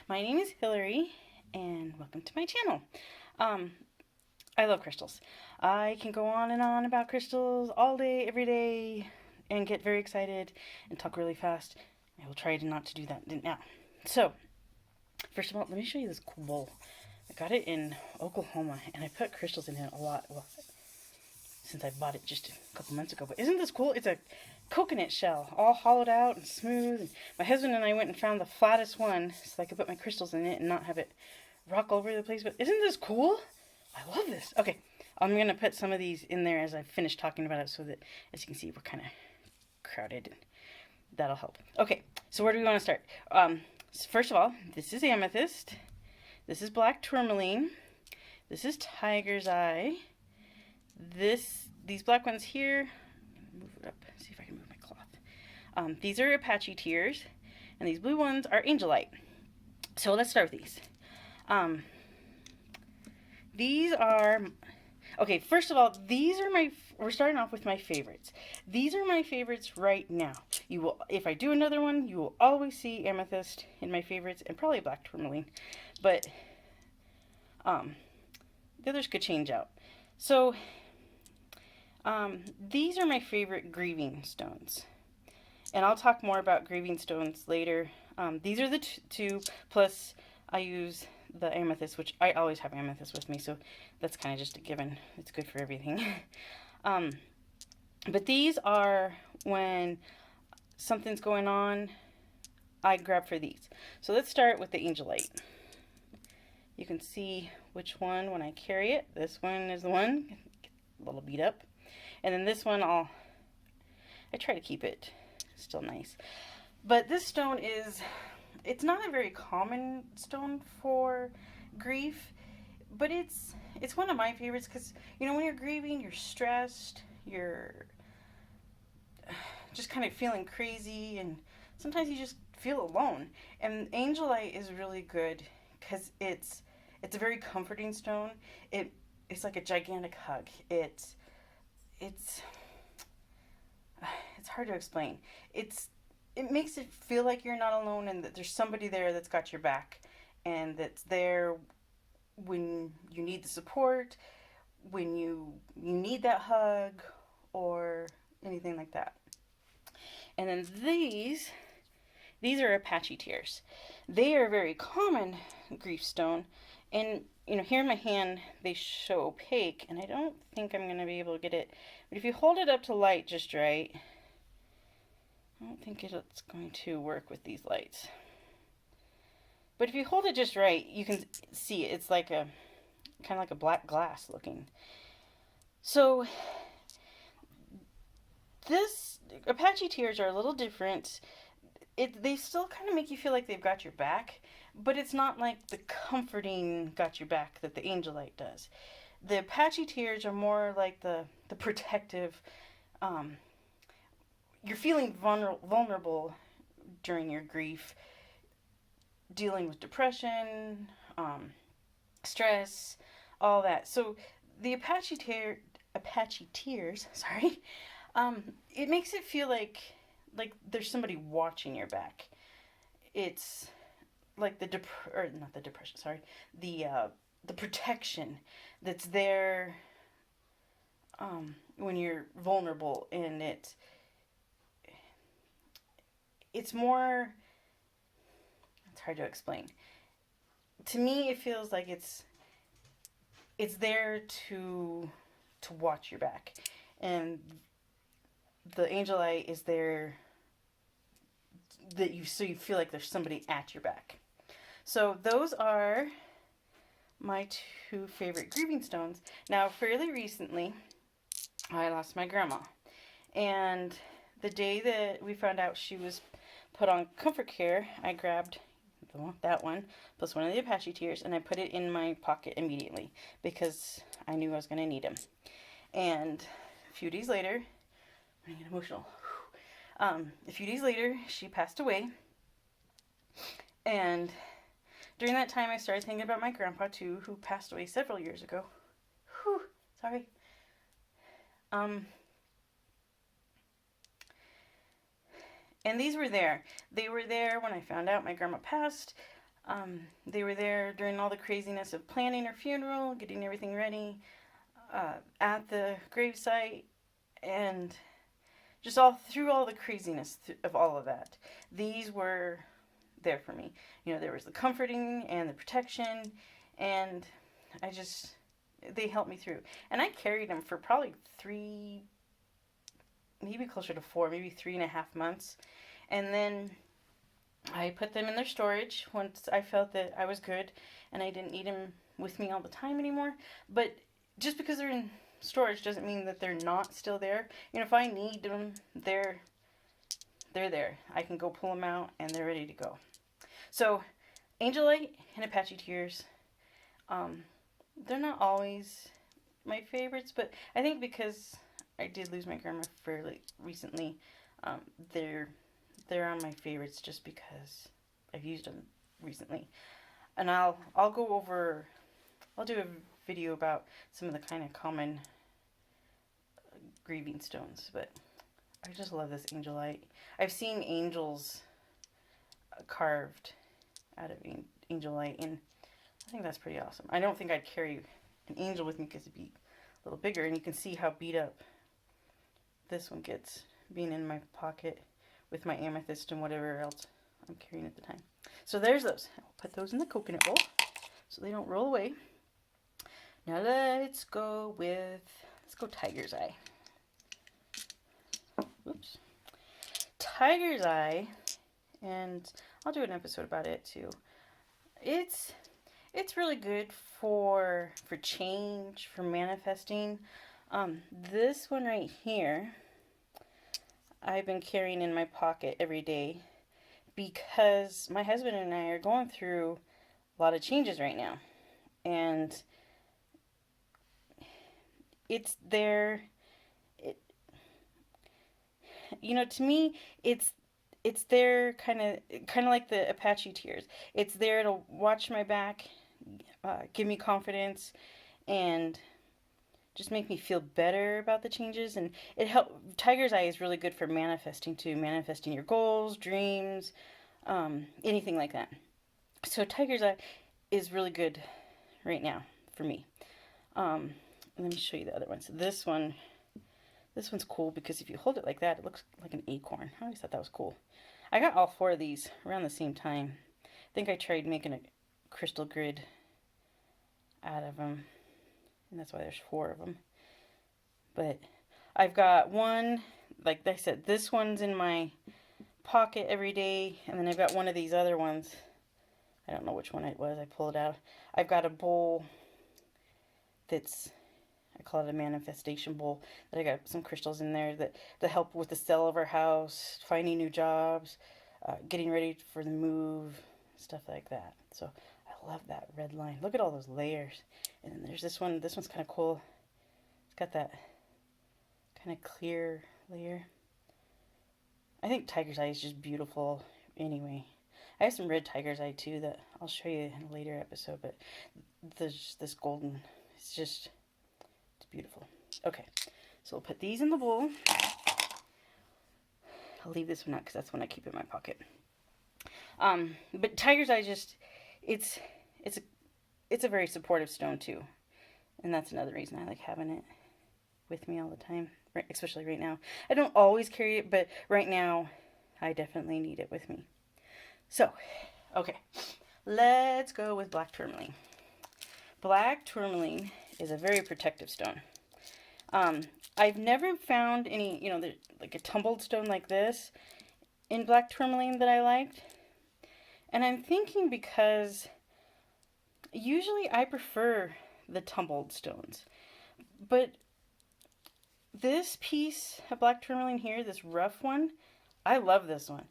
My name is Hillary, and welcome to my channel. I love crystals. I can go on and on about crystals all day, every day, and get very excited and talk really fast. I will try to not to do that now. So, first of all, let me show you this cool bowl. I got it in Oklahoma, and I put crystals in it a lot. Well, since I bought it just a couple months ago. But isn't this cool? It's a coconut shell, all hollowed out and smooth. And my husband and I went and found the flattest one so I could put my crystals in it and not have it rock all over the place. But isn't this cool? I love this. Okay, I'm going to put some of these in there as I finish talking about it so that, as you can see, we're kind of crowded. That'll help. Okay, so where do we want to start? So first of all, this is Amethyst. This is BlackTourmaline. This is Tiger's Eye. These black ones here, move it up, see if I can move my cloth. These are Apache Tears, and these blue ones are Angelite. So let's start with these. These are, okay, first of all, we're starting off with my favorites. These are my favorites right now. You will, if I do another one, you will always see Amethyst in my favorites, and probably BlackTourmaline, but the others could change out. So, these are my favorite grieving stones, and I'll talk more about grieving stones later. These are the two, plus I use the amethyst, which I always have amethyst with me, so that's kind of just a given. It's good for everything. But these are when something's going on, I grab for these. So let's start with the Angelite. You can see which one when I carry it. This one is the one, a little beat up. And then this one, I try to keep it still nice. But this stone it's not a very common stone for grief, but it's one of my favorites because, you know, when you're grieving, you're stressed, you're just kind of feeling crazy, and sometimes you just feel alone. And Angelite is really good because it's a very comforting stone. It's like a gigantic hug. It's hard to explain. It makes it feel like you're not alone, and that there's somebody there that's got your back, and that's there when you need the support, when you need that hug, or anything like that. And then these are Apache Tears. They are a very common grief stone, and you know, here in my hand they show opaque, and I don't think I'm going to be able to get it, but if you hold it up to light just right, I don't think it's going to work with these lights. But if you hold it just right, you can see it's like kind of like a black glass looking. So this Apache Tears are a little different. They still kind of make you feel like they've got your back, but it's not like the comforting got your back that the Angelite does. The Apache Tears are more like the protective. You're feeling vulnerable during your grief, dealing with depression, stress, all that. So the Apache Tears, sorry, it makes it feel like there's somebody watching your back. It's like the protection that's there when you're vulnerable, and it's more, it's hard to explain. To me, it feels like it's there to watch your back, and the Angelite is there so you feel like there's somebody at your back. So those are my two favorite grieving stones. Now, fairly recently, I lost my grandma, and the day that we found out she was put on comfort care, I grabbed that one plus one of the Apache Tears, and I put it in my pocket immediately because I knew I was going to need them. And a few days later, I'm getting emotional. A few days later, she passed away, and during that time, I started thinking about my grandpa too, who passed away several years ago. Whew, sorry. And these were there. They were there when I found out my grandma passed. They were there during all the craziness of planning her funeral, getting everything ready, at the gravesite, and just all through all the craziness of all of that. These were there for me. You know, there was the comforting and the protection, and I just, they helped me through. And I carried them for probably 3, maybe closer to 4, maybe 3.5 months. And then I put them in their storage once I felt that I was good and I didn't need them with me all the time anymore. But just because they're in storage doesn't mean that they're not still there. You know, if I need them, they're there. I can go pull them out and they're ready to go. So, Angelite and Apache Tears, they're not always my favorites, but I think because I did lose my grandma fairly recently, they're on my favorites just because I've used them recently. And I'll go over, I'll do a video about some of the kind of common grieving stones, but I just love this Angelite. I've seen angels carved out of Angelite, and I think that's pretty awesome. I don't think I'd carry an angel with me because it'd be a little bigger, and you can see how beat up this one gets being in my pocket with my amethyst and whatever else I'm carrying at the time. So there's those. I'll put those in the coconut bowl so they don't roll away. Now let's go Tiger's Eye. Oops. Tiger's Eye, and I'll do an episode about it too. It's really good for change, for manifesting. This one right here, I've been carrying in my pocket every day because my husband and I are going through a lot of changes right now. And it's there. To me, it's there kind of like the Apache Tears. It's there to watch my back, give me confidence, and just make me feel better about the changes. And Tiger's Eye is really good for manifesting too, manifesting your goals, dreams, anything like that. So Tiger's Eye is really good right now for me. Let me show you the other one. So this one's cool because if you hold it like that, it looks like an acorn. I always thought that was cool. I got all 4 of these around the same time. I think I tried making a crystal grid out of them, and that's why there's 4 of them. But I've got one, like I said, this one's in my pocket every day, and then I've got one of these other ones. I don't know which one it was. I pulled it out. I've got a bowl that's, I call it a manifestation bowl, that I got some crystals in there that help with the sale of our house, finding new jobs, getting ready for the move, stuff like that. So I love that red line. Look at all those layers. And then there's this one. This one's kind of cool. It's got that kind of clear layer. I think Tiger's Eye is just beautiful anyway. I have some red Tiger's Eye too that I'll show you in a later episode, but there's this golden, it's beautiful. Okay, so we'll put these in the bowl. I'll leave this one out because that's one I keep in my pocket. But Tiger's Eye it's a very supportive stone too, and that's another reason I like having it with me all the time, especially right now. I don't always carry it, but right now I definitely need it with me. So, okay, let's go with black tourmaline. Black tourmaline is a very protective stone. I've never found any, like a tumbled stone like this in black tourmaline that I liked. And I'm thinking because usually I prefer the tumbled stones. But this piece of black tourmaline here, this rough one, I love this one.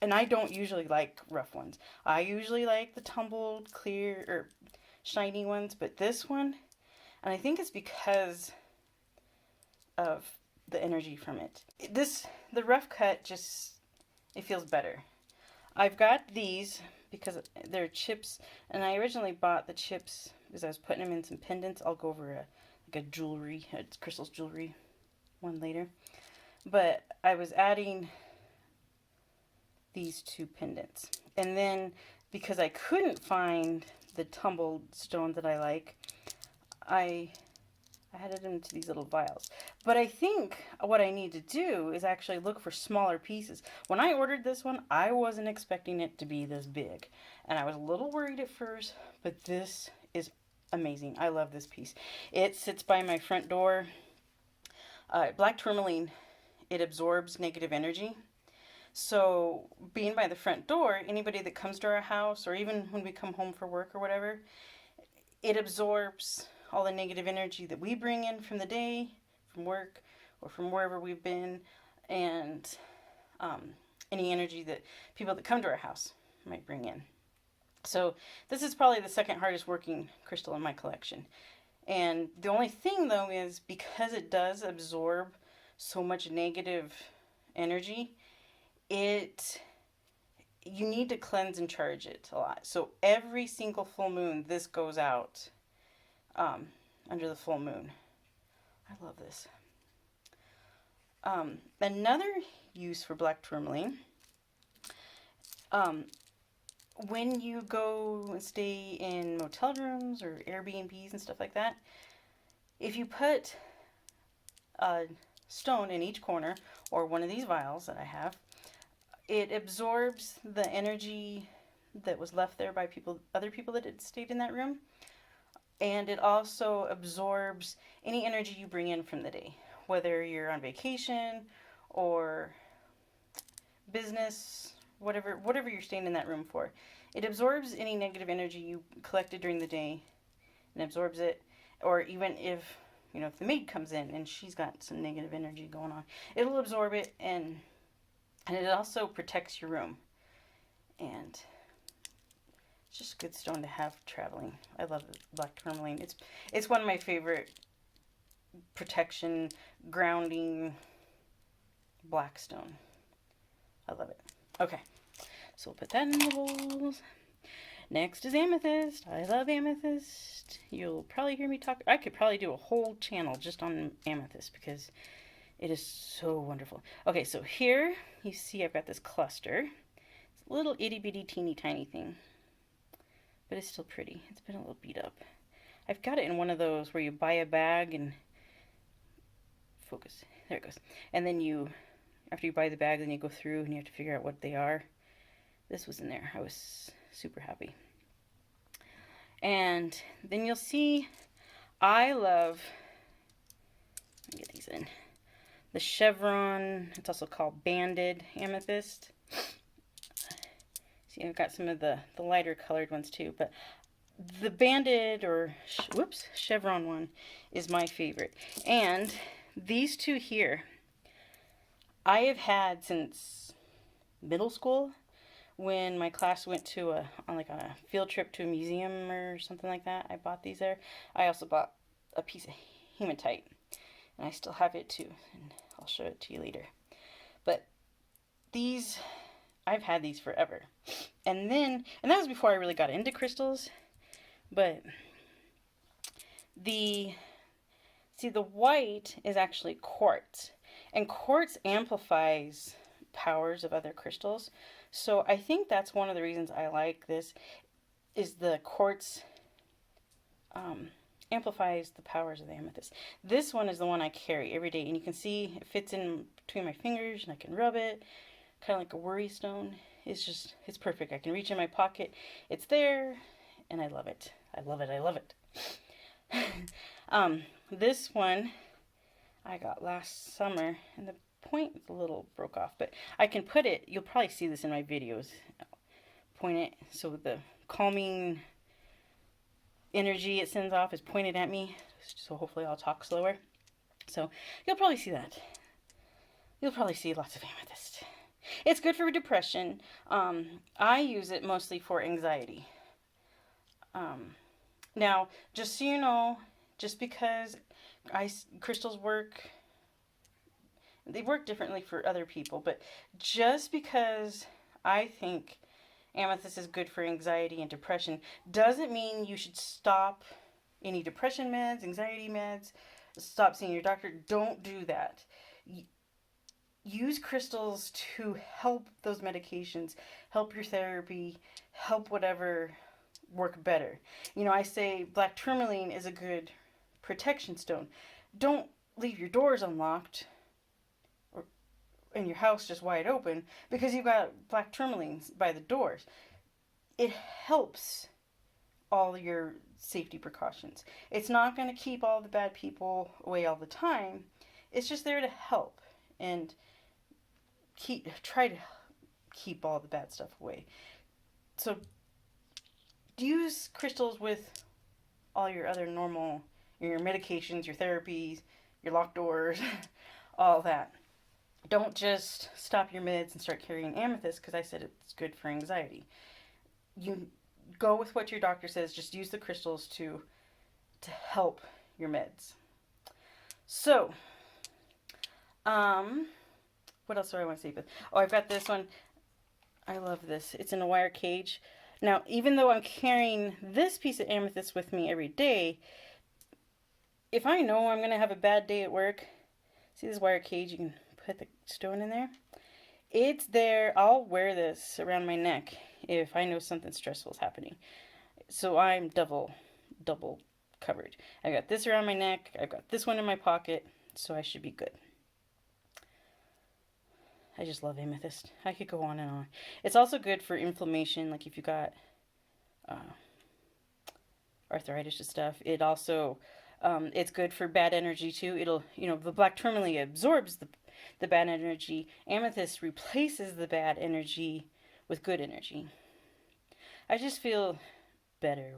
And I don't usually like rough ones. I usually like the tumbled, clear, or shiny ones, but this one, and I think it's because of the energy from it. The rough cut it feels better. I've got these because they're chips, and I originally bought the chips because I was putting them in some pendants. I'll go over a jewelry, crystals jewelry one later. But I was adding these 2 pendants, And then because I couldn't find the tumbled stone that I like, I added them to these little vials. But I think what I need to do is actually look for smaller pieces. When I ordered this one, I wasn't expecting it to be this big. And I was a little worried at first, but this is amazing. I love this piece. It sits by my front door. BlackTourmaline, it absorbs negative energy. So being by the front door, anybody that comes to our house, or even when we come home for work or whatever, it absorbs all the negative energy that we bring in from the day, from work, or from wherever we've been, and any energy that people that come to our house might bring in. So this is probably the second hardest working crystal in my collection. And the only thing though is because it does absorb so much negative energy, you need to cleanse and charge it a lot. So every single full moon, this goes out under the full moon. I love this. Another use for BlackTourmaline, when you go and stay in motel rooms or Airbnbs and stuff like that, if you put a stone in each corner, or one of these vials that I have, it absorbs the energy that was left there by other people that had stayed in that room. And it also absorbs any energy you bring in from the day, whether you're on vacation or business, whatever you're staying in that room for. It absorbs any negative energy you collected during the day and absorbs it. Or even if the maid comes in and she's got some negative energy going on, it'll absorb it, and it also protects your room. And it's just a good stone to have traveling. I love BlackTourmaline. It's one of my favorite protection, grounding black stone. I love it. Okay, so we'll put that in the bowls. Next is Amethyst. I love Amethyst. You'll probably hear me talk. I could probably do a whole channel just on Amethyst because it is so wonderful. Okay, so here you see I've got this cluster. It's a little itty bitty teeny tiny thing, but it's still pretty. It's been a little beat up. I've got it in one of those where you buy a bag and focus. There it goes. And then after you buy the bag, then you go through and you have to figure out what they are. This was in there. I was super happy. And then you'll see I love, let me get these in, the chevron. It's also called banded amethyst. See, I've got some of the lighter colored ones too, but the banded or chevron one is my favorite. And these two here I have had since middle school, when my class went to on a field trip to a museum or something like that. I bought these there. I also bought a piece of hematite, and I still have it too, and I'll show it to you later. But these, I've had these forever. And that was before I really got into crystals. But the white is actually quartz, and quartz amplifies powers of other crystals. So I think that's one of the reasons I like this, is the quartz amplifies the powers of the amethyst. This one is the one I carry every day, and you can see it fits in between my fingers, and I can rub it, kind of like a worry stone. It's perfect. I can reach in my pocket. It's there, and I love it. I love it. I love it. This one I got last summer, and the point a little broke off, but I can put it, you'll probably see this in my videos, point it so the calming energy it sends off is pointed at me, so hopefully I'll talk slower. So you'll probably see that. You'll probably see lots of amethyst. It's good for depression. I use it mostly for anxiety. Now, just so you know, just because crystals work, they work differently for other people, but just because I think amethyst is good for anxiety and depression doesn't mean you should stop any depression meds, anxiety meds, stop seeing your doctor. Don't do that. use crystals to help those medications, help your therapy, help whatever work better. You know, I say black tourmaline is a good protection stone. Don't leave your doors unlocked or in your house just wide open because you've got black tourmalines by the doors. It helps all your safety precautions. It's not going to keep all the bad people away all the time. It's just there to help and try to keep all the bad stuff away. So use crystals with all your other normal, your medications, your therapies, your locked doors, all that. Don't just stop your meds and start carrying amethyst because I said it's good for anxiety. You go with what your doctor says. Just use the crystals to help your meds. So, what else do I want to say? Oh, I've got this one. I love this. It's in a wire cage. Now, even though I'm carrying this piece of amethyst with me every day, if I know I'm going to have a bad day at work, see this wire cage? You can put the stone in there. It's there. I'll wear this around my neck if I know something stressful is happening. So I'm double covered. I got this around my neck. I've got this one in my pocket. So I should be good. I just love amethyst. I could go on and on. It's also good for inflammation, like if you got arthritis and stuff. It also, it's good for bad energy too. It'll, the black tourmaline absorbs the bad energy. Amethyst replaces the bad energy with good energy. I just feel better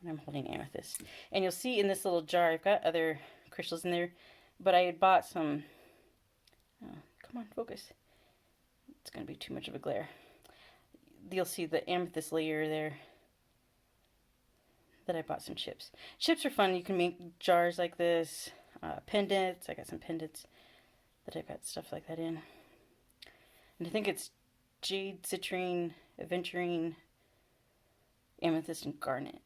when I'm holding amethyst. And you'll see in this little jar, I've got other crystals in there, but I had bought some, come on, focus. It's going to be too much of a glare. You'll see the amethyst layer there that I bought some chips. Chips are fun. You can make jars like this, pendants. I got some pendants that I've got stuff like that in. And I think it's jade, citrine, aventurine, amethyst, and garnet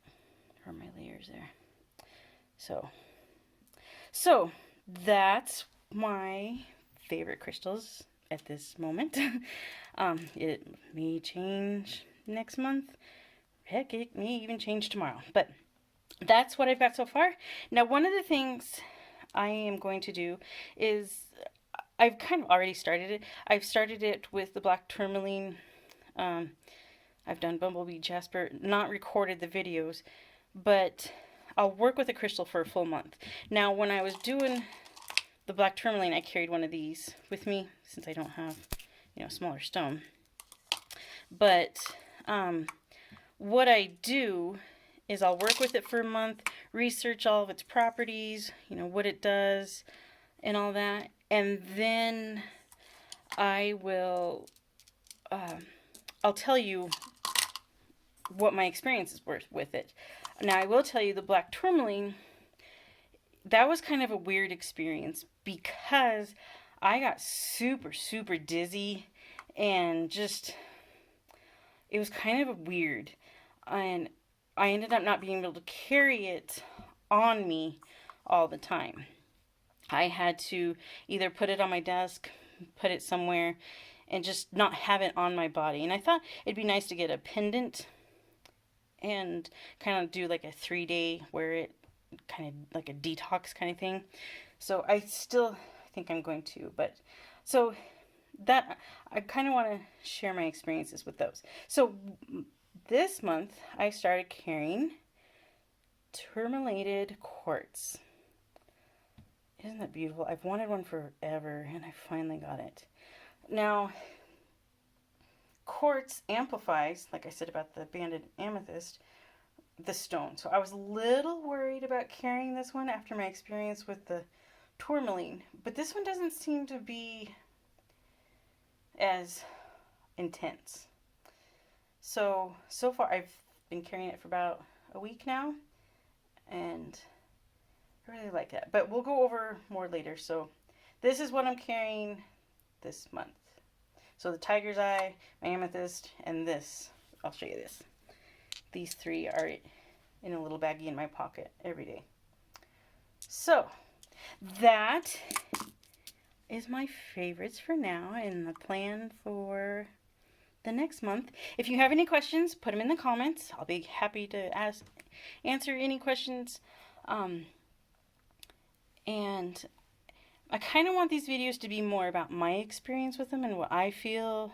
are my layers there. So that's my favorite crystals at this moment. It may change next month. Heck, it may even change tomorrow. But that's what I've got so far. Now, one of the things I am going to do is, I've kind of already started it. I've started it with the black tourmaline. I've done bumblebee, jasper, not recorded the videos, but I'll work with a crystal for a full month. Now, when I was doing the black tourmaline, I carried one of these with me since I don't have, a smaller stone. But what I do is I'll work with it for a month, research all of its properties, what it does and all that. And then I will, I'll tell you what my experience is worth with it. Now, I will tell you the black tourmaline, that was kind of a weird experience because I got super, super dizzy and just, it was kind of weird. And I ended up not being able to carry it on me all the time. I had to either put it on my desk, put it somewhere, and just not have it on my body. And I thought it'd be nice to get a pendant and kind of do like a 3-day wear it, kind of like a detox kind of thing. So I still think I'm going to, but so that I kind of want to share my experiences with those. So this month I started carrying tourmalated quartz. Isn't that beautiful? I've wanted one forever and I finally got it. Now, quartz amplifies, like I said about the banded amethyst, the stone. So I was a little worried about carrying this one after my experience with the tourmaline, but this one doesn't seem to be as intense. So far I've been carrying it for about a week now, and I really like that. But we'll go over more later. So this is what I'm carrying this month. So the tiger's eye, my amethyst, and this. I'll show you this. These three are in a little baggie in my pocket every day. So that is my favorites for now and the plan for the next month. If you have any questions, put them in the comments. I'll be happy to answer any questions. And I kind of want these videos to be more about my experience with them and what I feel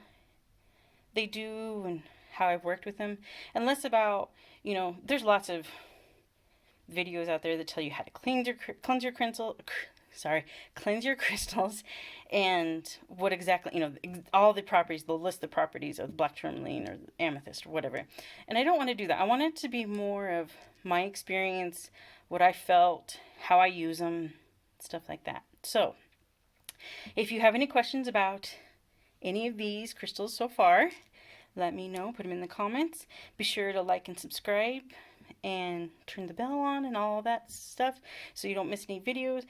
they do and how I've worked with them, and less about, there's lots of videos out there that tell you how to cleanse your crystals, and what exactly, all the properties. They'll list the properties of the BlackTourmaline or the Amethyst or whatever. And I don't want to do that. I want it to be more of my experience, what I felt, how I use them, stuff like that. So, if you have any questions about any of these crystals so far, let me know. Put them in the comments. Be sure to like and subscribe and turn the bell on and all that stuff so you don't miss any videos.